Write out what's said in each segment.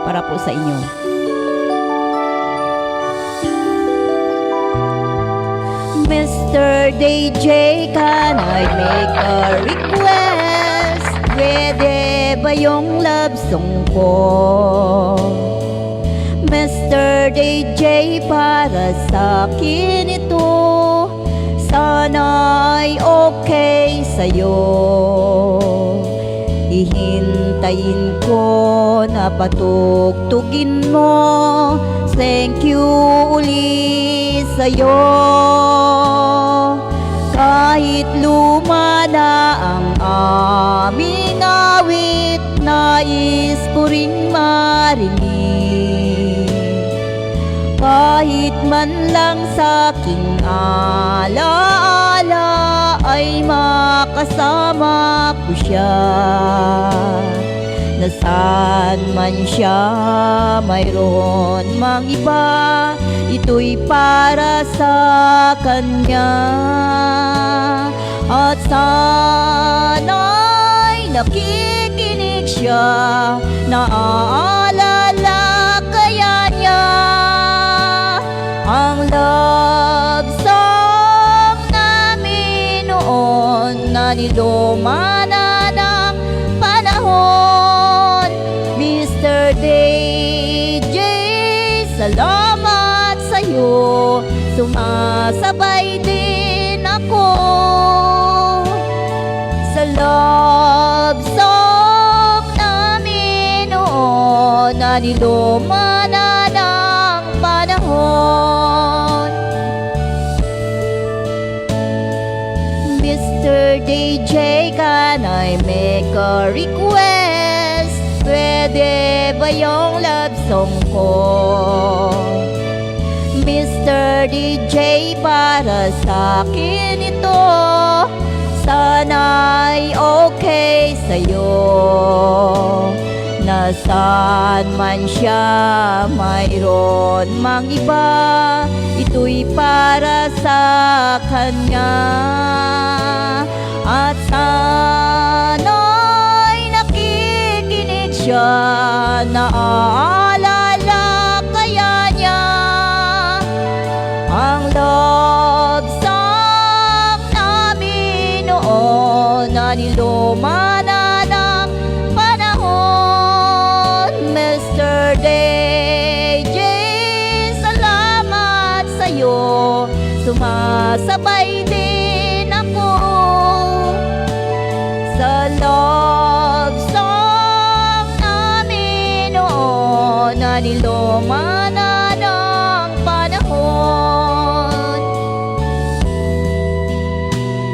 para po sa inyo. Mr. DJ, can I make a request? Pwede ba yung love song ko? Mr. DJ, para sa akin ito, sana'y okay sa'yo. Hihintayin ko na patugtugin mo. Thank you ulit sa'yo. Kahit luma na ang aming awit, nais ko ring marinig. Kahit man lang sa aking alaala ay makasama ko siya. Nasaan man siya, mayroon mang iba, ito'y para sa kanya. At sana'y nakikinig siya, naaalala kaya niya ang love song namin noon na niluma na ng panahon. Mr. DJ, salamat sa'yo, sumasabay din ako sa love song namin noon na niluma na ng panahon. Mr. DJ, can I make a request? Pwede ba yung love song ko? Mr. DJ, para sa akin ito, sana'y okay sa'yo. Nasaan man siya, mayroon mang iba, ito'y para sa kanya. At sana'y nakikinig siya, naaalala kaya niya ang love song namin noon na niluma na ng panahon. Mr. DJ, salamat sa'yo, sumasabay din ako sa love song namin noon na niluma na ng panahon.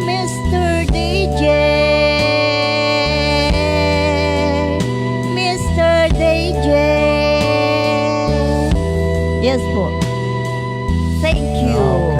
Mr. DJ, Mr. DJ. Yes po. Thank you.